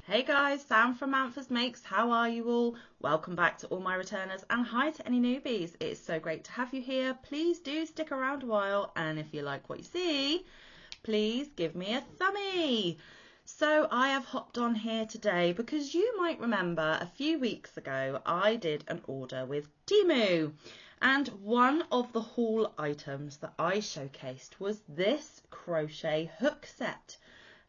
Hey guys, Sam from Manfa's Makes. How are you all? Welcome back to all my returners and hi to any newbies. It's so great to have you here. Please do stick around a while, and if you like what you see, please give me a thumbie. So I have hopped on here today because you might remember a few weeks ago I did an order with Temu, and one of the haul items that I showcased was this crochet hook set.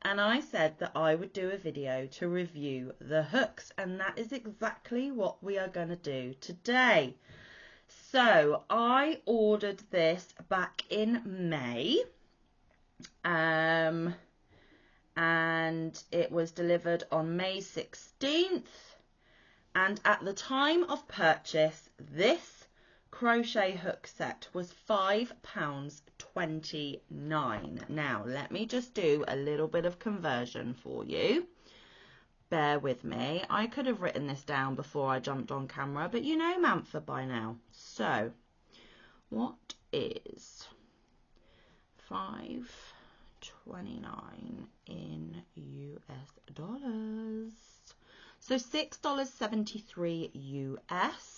And I said that I would do a video to review the hooks, and that is exactly what we are going to do today. So I ordered this back in May, and it was delivered on May 16th, and at the time of purchase this crochet hook set was £5.29. Now let me just do a little bit of conversion for you. Bear with me. I could have written this down before I jumped on camera, but you know Manfa by now. So what is $5.29 in US dollars? So $6.73 US.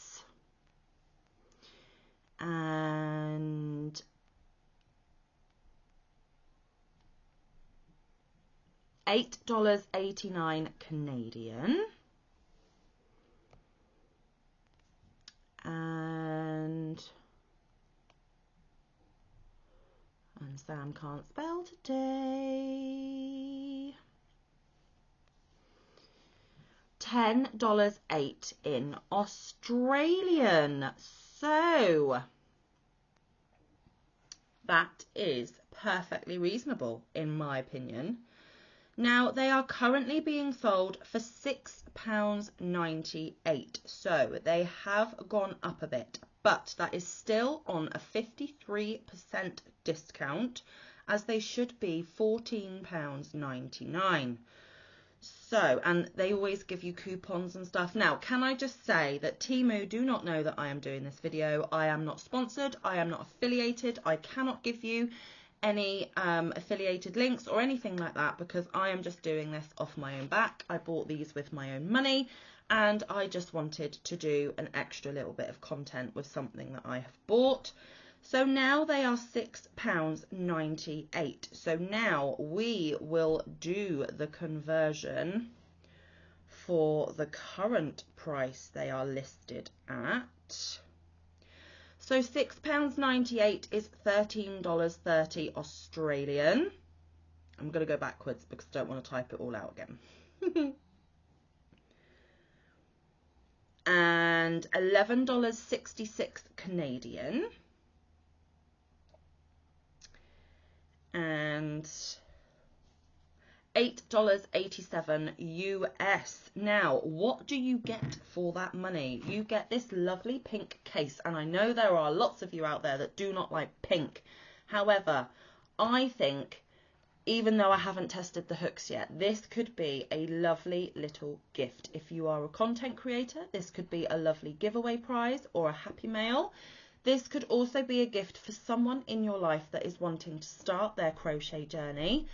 And $8.89 Canadian, and Sam can't spell today. $10.08 in Australian. So that is perfectly reasonable in my opinion. Now they are currently being sold for £6.98, so they have gone up a bit, but that is still on a 53% discount, as they should be £14.99. So, and they always give you coupons and stuff. Now, can I just say that Temu do not know that I am doing this video. I am not sponsored. I am not affiliated. I cannot give you any affiliated links or anything like that, because I am just doing this off my own back. I bought these with my own money, and I just wanted to do an extra little bit of content with something that I have bought. So now they are £6.98. So now we will do the conversion for the current price they are listed at. So £6.98 is $13.30 Australian. I'm going to go backwards because I don't want to type it all out again. And $11.66 Canadian. And $8.87 US. Now, what do you get for that money? You get this lovely pink case, and I know there are lots of you out there that do not like pink. However, I think, even though I haven't tested the hooks yet, this could be a lovely little gift. If you are a content creator, this could be a lovely giveaway prize or a happy mail. This could also be a gift for someone in your life that is wanting to start their crochet journey,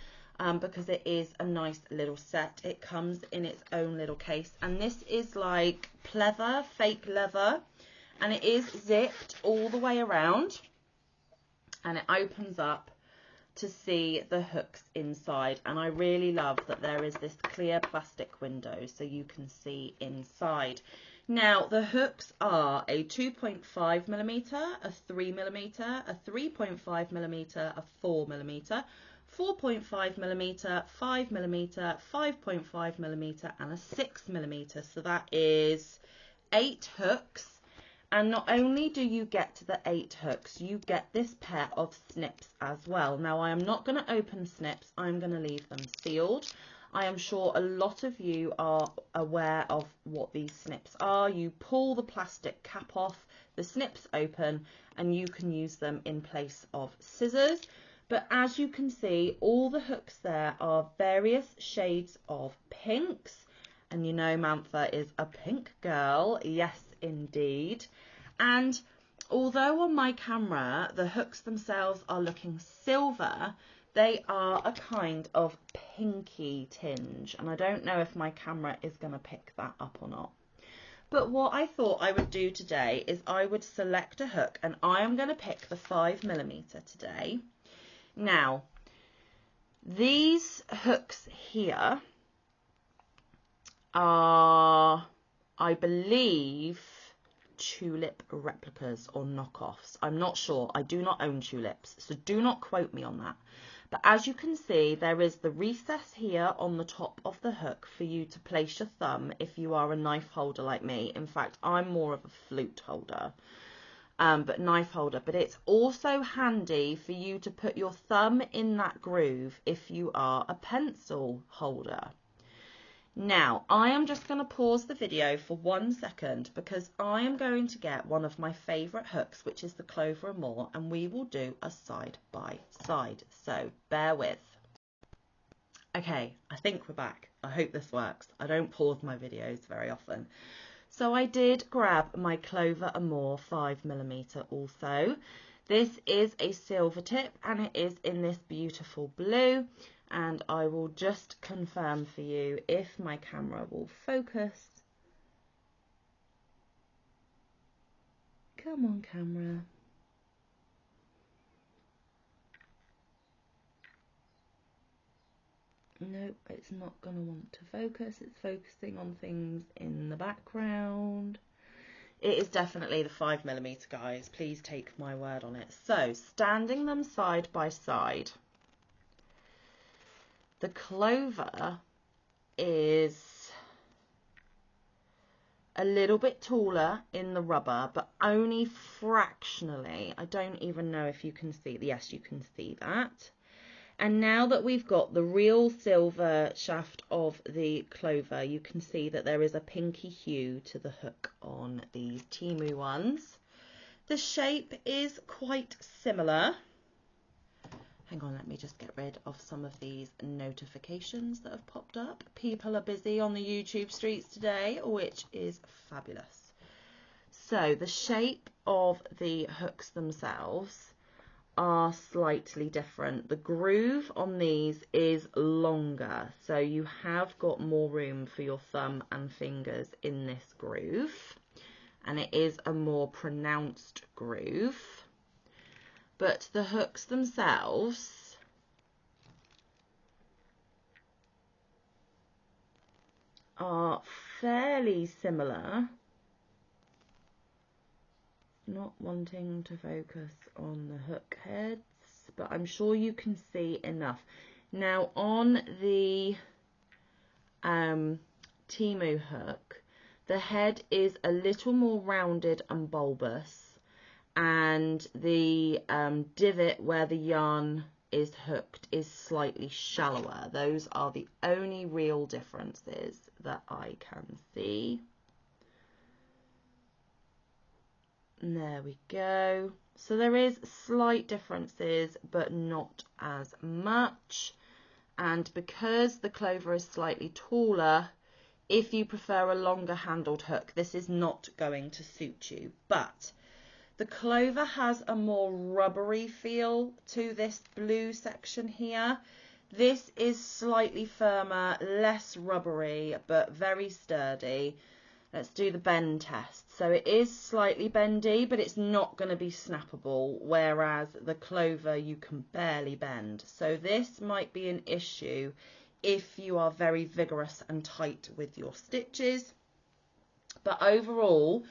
because it is a nice little set. It comes in its own little case, and this is like pleather, fake leather, and it is zipped all the way around, and it opens up to see the hooks inside. And I really love that there is this clear plastic window so you can see inside. Now the hooks are a 2.5mm, a 3mm, a 3.5mm, a 4mm, 4.5mm, 5mm, 5.5mm, and a 6mm. So that is 8 hooks. And not only do you get the 8 hooks, you get this pair of snips as well. Now I am not going to open snips, I'm going to leave them sealed. I am sure a lot of you are aware of what these snips are. You pull the plastic cap off, the snips open, and you can use them in place of scissors. But as you can see, all the hooks there are various shades of pinks. And you know Manfa is a pink girl. Yes, indeed. And although on my camera the hooks themselves are looking silver, They are a kind of pinky tinge, and I don't know if my camera is going to pick that up or not. But what I thought I would do today is I would select a hook, and I am going to pick the 5mm today. Now, these hooks here are, I believe, tulip replicas or knockoffs. I'm not sure. I do not own tulips, so do not quote me on that. But as you can see, there is the recess here on the top of the hook for you to place your thumb if you are a knife holder like me. In fact, I'm more of a flute holder, but knife holder. But it's also handy for you to put your thumb in that groove if you are a pencil holder. Now, I am just going to pause the video for 1 second because I am going to get one of my favourite hooks, which is the Clover and More, and we will do a side by side. So bear with. Okay, I think we're back. I hope this works. I don't pause my videos very often. So I did grab my Clover and More 5mm also. This is a silver tip and it is in this beautiful blue. And I will just confirm for you if my camera will focus. Come on, camera. Nope, it's not going to want to focus. It's focusing on things in the background. It is definitely the 5mm, guys. Please take my word on it. So, standing them side by side. The Clover is a little bit taller in the rubber, but only fractionally. I don't even know if you can see. Yes, you can see that. And now that we've got the real silver shaft of the Clover, you can see that there is a pinky hue to the hook on these Temu ones. The shape is quite similar. Hang on, let me just get rid of some of these notifications that have popped up. People are busy on the YouTube streets today, which is fabulous. So the shape of the hooks themselves are slightly different. The groove on these is longer, so you have got more room for your thumb and fingers in this groove, and it is a more pronounced groove. But the hooks themselves are fairly similar. Not wanting to focus on the hook heads, but I'm sure you can see enough. Now on the Temu hook, the head is a little more rounded and bulbous, and the divot where the yarn is hooked is slightly shallower. Those are the only real differences that I can see. And there we go. So there is slight differences, but not as much. And because the Clover is slightly taller, if you prefer a longer handled hook, this is not going to suit you. But the Clover has a more rubbery feel to this blue section here. This is slightly firmer, less rubbery, but very sturdy. Let's do the bend test. So it is slightly bendy, but it's not going to be snappable, whereas the Clover you can barely bend. So this might be an issue if you are very vigorous and tight with your stitches. But overall,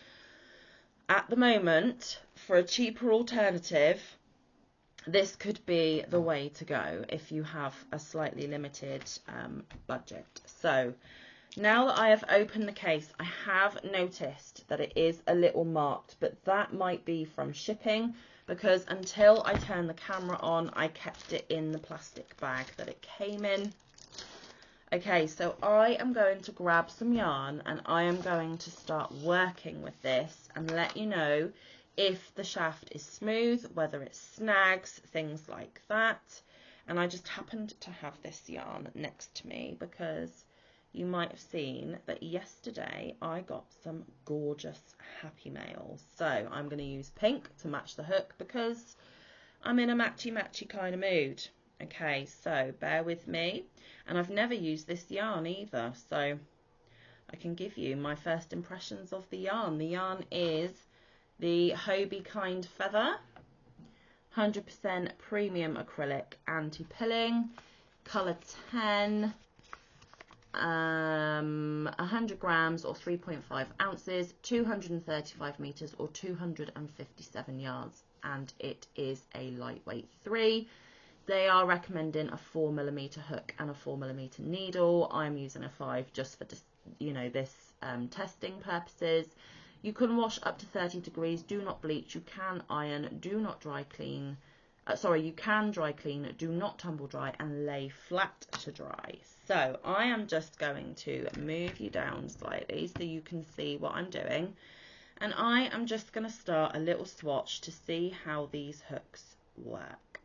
at the moment, for a cheaper alternative, this could be the way to go if you have a slightly limited budget. So now that I have opened the case, I have noticed that it is a little marked, but that might be from shipping, because until I turned the camera on, I kept it in the plastic bag that it came in. Okay, so I am going to grab some yarn and I am going to start working with this and let you know if the shaft is smooth, whether it snags, things like that. And I just happened to have this yarn next to me because you might have seen that yesterday I got some gorgeous happy mails. So I'm going to use pink to match the hook because I'm in a matchy kind of mood. Okay, so bear with me. And I've never used this yarn either, so I can give you my first impressions of the yarn. The yarn is the Hobie Kind Feather, 100% premium acrylic anti-pilling, colour 10, 100 grams or 3.5 ounces, 235 meters or 257 yards, and it is a lightweight 3. They are recommending a 4mm hook and a 4mm needle. I'm using a 5 just for this, testing purposes. You can wash up to 30 degrees. Do not bleach. You can iron. Do not dry clean. You can dry clean. Do not tumble dry and lay flat to dry. So I am just going to move you down slightly so you can see what I'm doing. And I am just going to start a little swatch to see how these hooks work.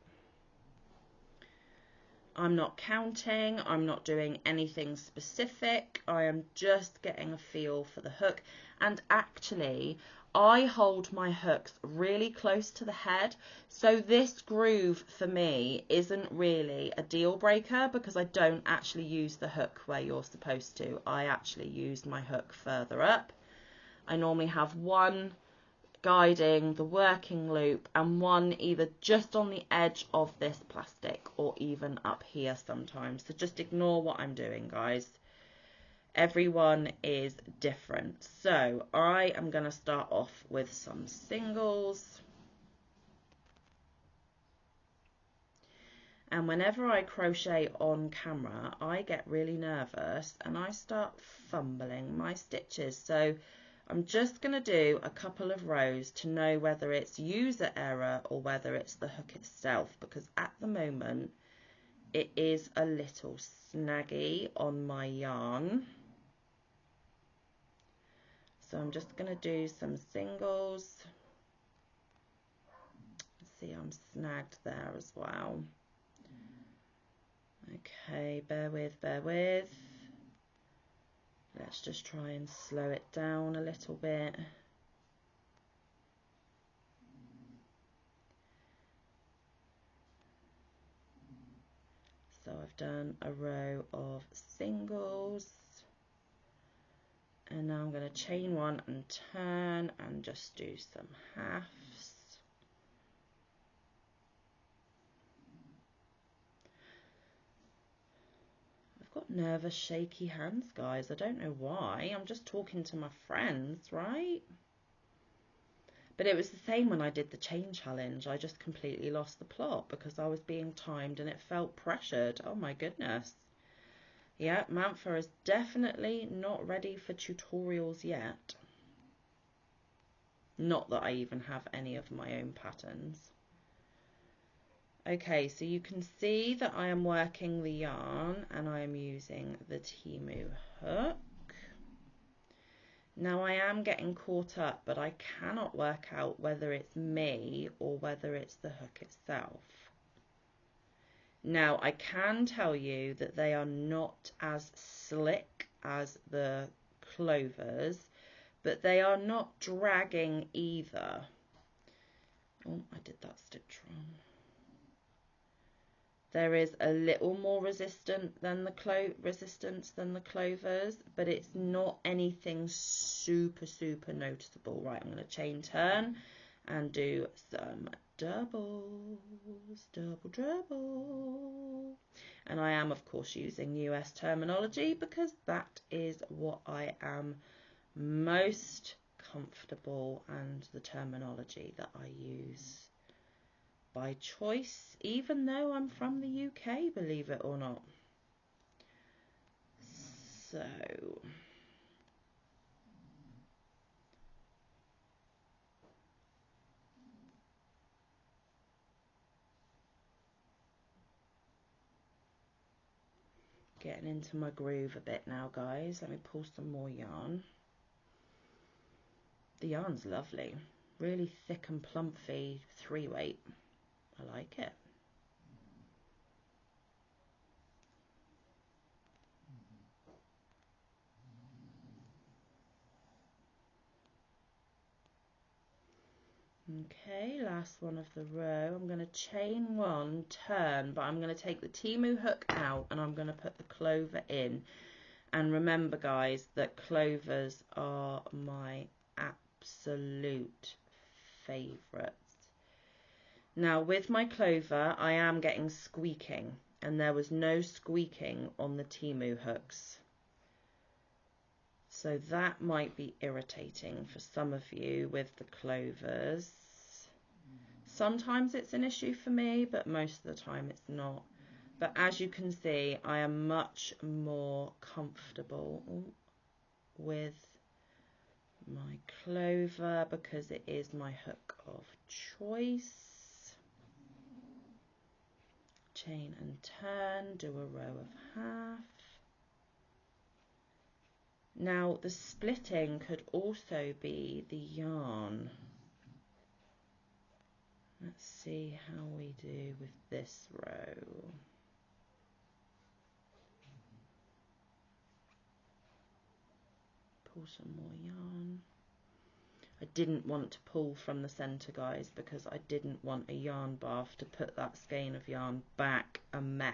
I'm not counting, I'm not doing anything specific, I am just getting a feel for the hook. And actually, I hold my hooks really close to the head, so this groove for me isn't really a deal breaker because I don't actually use the hook where you're supposed to. I actually use my hook further up. I normally have one guiding the working loop and one either just on the edge of this plastic or even up here sometimes. So just ignore what I'm doing, guys. Everyone is different. So I am going to start off with some singles. And whenever I crochet on camera, I get really nervous and I start fumbling my stitches. So I'm just going to do a couple of rows to know whether it's user error or whether it's the hook itself, because at the moment it is a little snaggy on my yarn. So I'm just going to do some singles. See, I'm snagged there as well. Okay, bear with, bear with. Let's just try and slow it down a little bit. So I've done a row of singles, and now I'm going to chain one and turn and just do some halves. I've got nervous, shaky hands, guys. I don't know why. I'm just talking to my friends, right? But it was the same when I did the chain challenge. I just completely lost the plot because I was being timed and it felt pressured. Oh my goodness. Yeah, Manfa is definitely not ready for tutorials yet. Not that I even have any of my own patterns. Okay, so you can see that I am working the yarn and I am using the Temu hook. Now I am getting caught up, but I cannot work out whether it's me or whether it's the hook itself. Now I can tell you that they are not as slick as the clovers, but they are not dragging either. Oh, I did that stitch wrong. There is a little more resistance than the clovers, but it's not anything super noticeable. Right, I'm going to chain turn and do some double. And I am, of course, using US terminology because that is what I am most comfortable and the terminology that I use by choice, even though I'm from the UK, believe it or not. So getting into my groove a bit now, guys. Let me pull some more yarn. The yarn's lovely, really thick and plumpy 3-weight. I like it. Okay, last one of the row. I'm going to chain one, turn, but I'm going to take the Temu hook out and I'm going to put the clover in. And remember, guys, that clovers are my absolute favourites. Now, with my clover, I am getting squeaking, and there was no squeaking on the Temu hooks. So that might be irritating for some of you with the clovers. Sometimes it's an issue for me, but most of the time it's not. But as you can see, I am much more comfortable with my clover because it is my hook of choice. Chain and turn, do a row of half. Now the splitting could also be the yarn. Let's see how we do with this row. Pull some more yarn. I didn't want to pull from the centre, guys, because I didn't want a yarn bath to put that skein of yarn back a mess.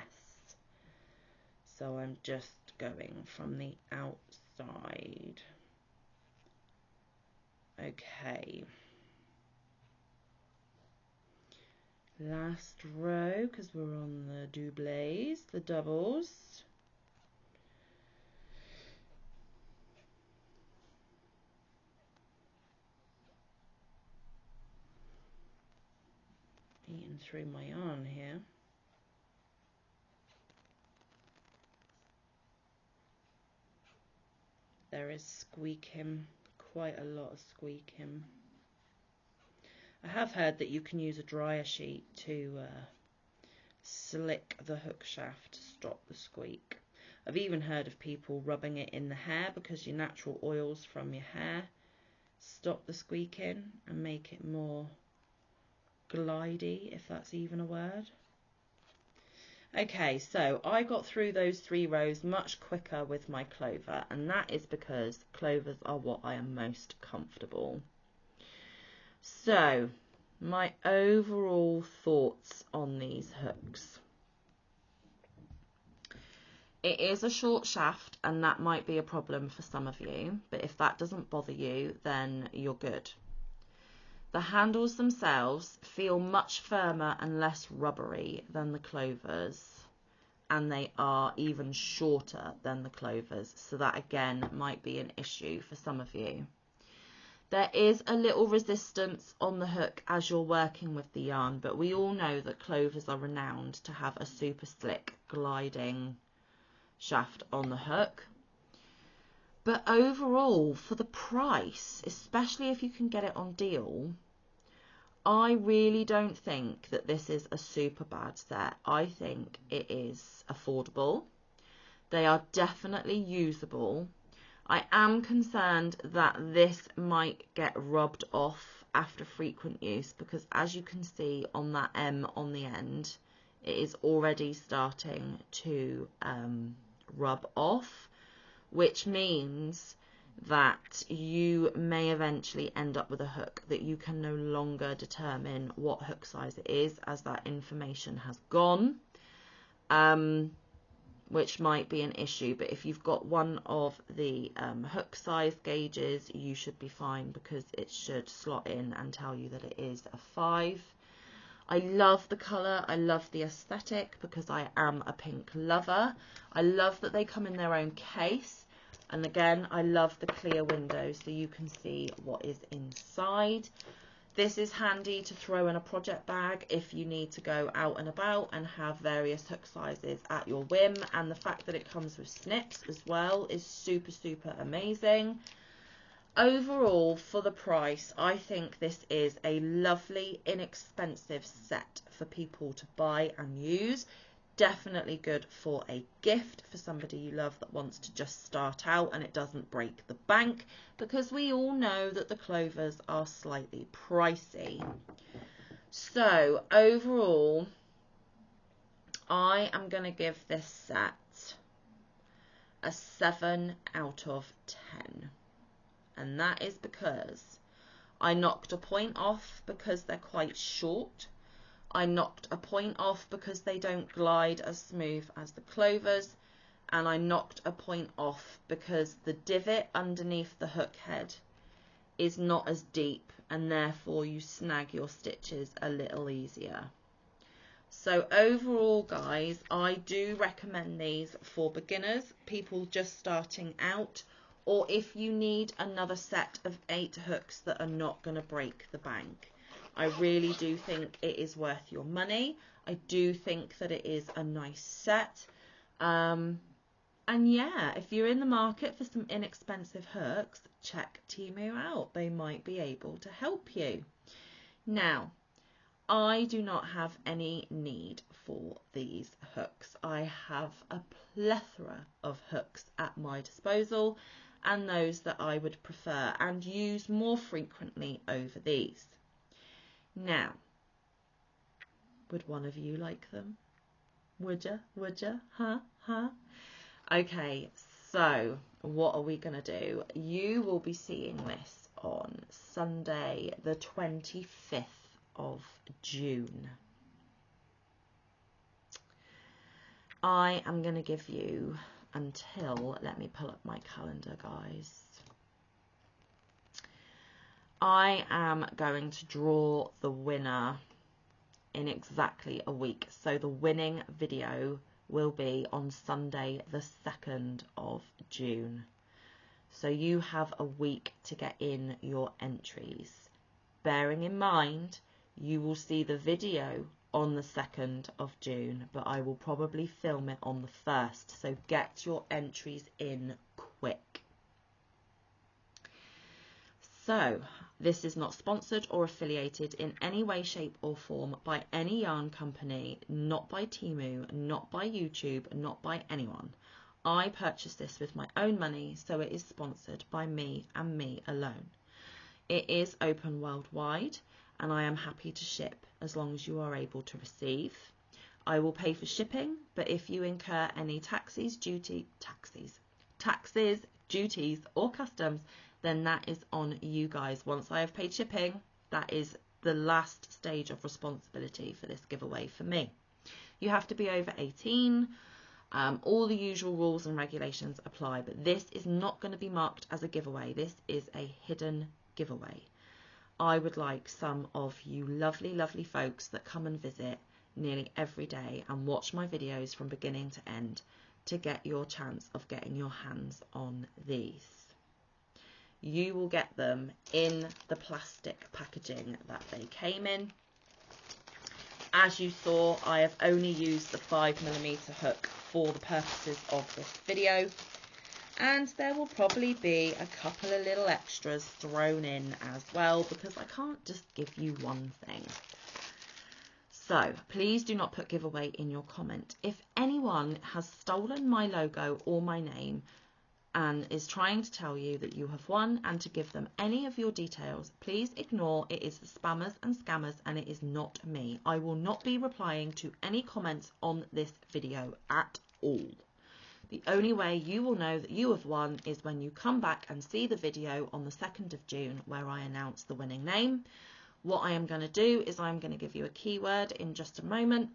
So I'm just going from the outside. Okay. Last row, because we're on the doublés, the doubles. Eating through my yarn here. There is squeaking, quite a lot of squeaking. I have heard that you can use a dryer sheet to slick the hook shaft to stop the squeak. I've even heard of people rubbing it in the hair because your natural oils from your hair stop the squeaking and make it more glidey, if that's even a word. Okay, so I got through those 3 rows much quicker with my clover, and that is because clovers are what I am most comfortable. So, my overall thoughts on these hooks. It is a short shaft, and that might be a problem for some of you, but if that doesn't bother you, then you're good. The handles themselves feel much firmer and less rubbery than the clovers, and they are even shorter than the clovers, so that again might be an issue for some of you. There is a little resistance on the hook as you're working with the yarn, but we all know that clovers are renowned to have a super slick gliding shaft on the hook. But overall, for the price, especially if you can get it on deal, I really don't think that this is a super bad set. I think it is affordable. They are definitely usable. I am concerned that this might get rubbed off after frequent use because, as you can see on that M on the end, it is already starting to rub off, which means that you may eventually end up with a hook that you can no longer determine what hook size it is, as that information has gone. Which might be an issue, but if you've got one of the hook size gauges, you should be fine because it should slot in and tell you that it is a 5. I love the colour, I love the aesthetic because I am a pink lover. I love that they come in their own case, and again I love the clear window so you can see what is inside. This is handy to throw in a project bag if you need to go out and about and have various hook sizes at your whim, and the fact that it comes with snips as well is super, super amazing. Overall, for the price, I think this is a lovely, inexpensive set for people to buy and use. Definitely good for a gift for somebody you love that wants to just start out and it doesn't break the bank, because we all know that the clovers are slightly pricey. So overall, I am going to give this set a 7 out of 10. And that is because I knocked a point off because they're quite short. I knocked a point off because they don't glide as smooth as the clovers. And I knocked a point off because the divot underneath the hook head is not as deep, and therefore you snag your stitches a little easier. So overall, guys, I do recommend these for beginners, people just starting out, or if you need another set of 8 hooks that are not going to break the bank. I really do think it is worth your money. I do think that it is a nice set. And yeah, if you're in the market for some inexpensive hooks, check Temu out. They might be able to help you. Now, I do not have any need for these hooks. I have a plethora of hooks at my disposal, and those that I would prefer and use more frequently over these. Now, would one of you like them? Would ya? Would ya? Huh? Huh? Okay, so what are we going to do? You will be seeing this on Sunday, the 25th of June. I am going to give you until, let me pull up my calendar, guys. I am going to draw the winner in exactly a week. So the winning video will be on Sunday, the 2nd of June. So you have a week to get in your entries. Bearing in mind, you will see the video on the 2nd of June, but I will probably film it on the 1st. So get your entries in quick. So, this is not sponsored or affiliated in any way, shape or form by any yarn company, not by Temu, not by YouTube, not by anyone. I purchased this with my own money, so it is sponsored by me and me alone. It is open worldwide, and I am happy to ship as long as you are able to receive. I will pay for shipping, but if you incur any taxes, duties, or customs, then that is on you guys. Once I have paid shipping, that is the last stage of responsibility for this giveaway for me. You have to be over 18. All the usual rules and regulations apply, but this is not going to be marked as a giveaway. This is a hidden giveaway. I would like some of you lovely, lovely folks that come and visit nearly every day and watch my videos from beginning to end to get your chance of getting your hands on these. You will get them in the plastic packaging that they came in. As you saw, I have only used the 5mm hook for the purposes of this video, and there will probably be a couple of little extras thrown in as well, because I can't just give you one thing. So please do not put giveaway in your comment. If anyone has stolen my logo or my name and is trying to tell you that you have won and to give them any of your details, please ignore. It is the spammers and scammers, and it is not me. I will not be replying to any comments on this video at all. The only way you will know that you have won is when you come back and see the video on the 2nd of June where I announce the winning name. What I am going to do is I'm going to give you a keyword in just a moment,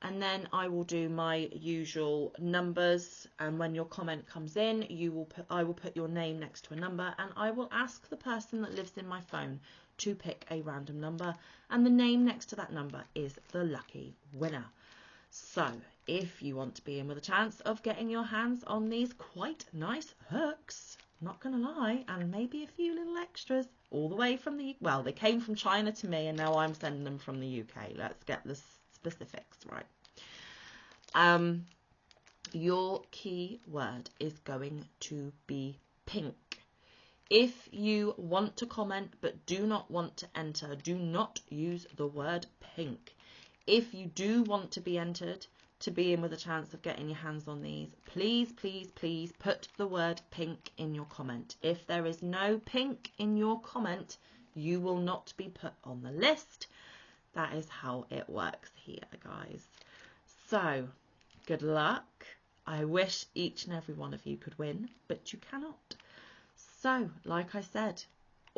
and then I will do my usual numbers, and when your comment comes in, I will put your name next to a number, and I will ask the person that lives in my phone to pick a random number, and the name next to that number is the lucky winner. So if you want to be in with a chance of getting your hands on these quite nice hooks, not gonna lie, and maybe a few little extras all the way from well, they came from China to me, and now I'm sending them from the UK. Let's get the specifics right. Your key word is going to be pink. If you want to comment but do not want to enter, do not use the word pink. If you do want to be entered to be in with a chance of getting your hands on these, please, please, please put the word pink in your comment. If there is no pink in your comment, you will not be put on the list. That is how it works here, guys. So, good luck. I wish each and every one of you could win, but you cannot. So, like I said,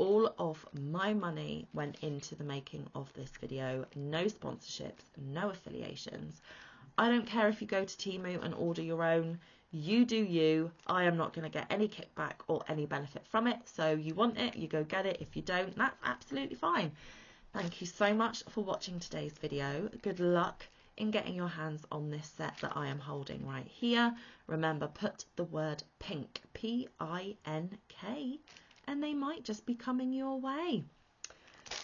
all of my money went into the making of this video. No sponsorships, no affiliations. I don't care if you go to Temu and order your own. You do you. I am not going to get any kickback or any benefit from it. So you want it, you go get it. If you don't, that's absolutely fine. Thank you so much for watching today's video. Good luck in getting your hands on this set that I am holding right here. Remember, put the word pink, P-I-N-K, and they might just be coming your way.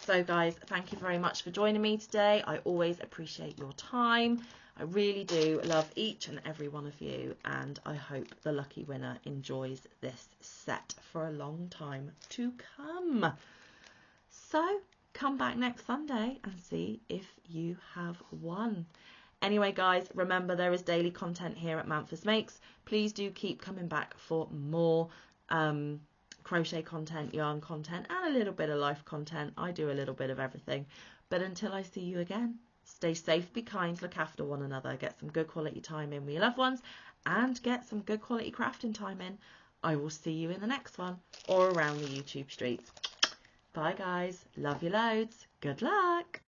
So guys, thank you very much for joining me today. I always appreciate your time. I really do love each and every one of you, and I hope the lucky winner enjoys this set for a long time to come. So come back next Sunday and see if you have won. Anyway, guys, remember there is daily content here at Manfa's Makes. Please do keep coming back for more crochet content, yarn content, and a little bit of life content. I do a little bit of everything. But until I see you again, stay safe, be kind, look after one another, get some good quality time in with your loved ones, and get some good quality crafting time in. I will see you in the next one or around the YouTube streets. Bye, guys. Love you loads. Good luck.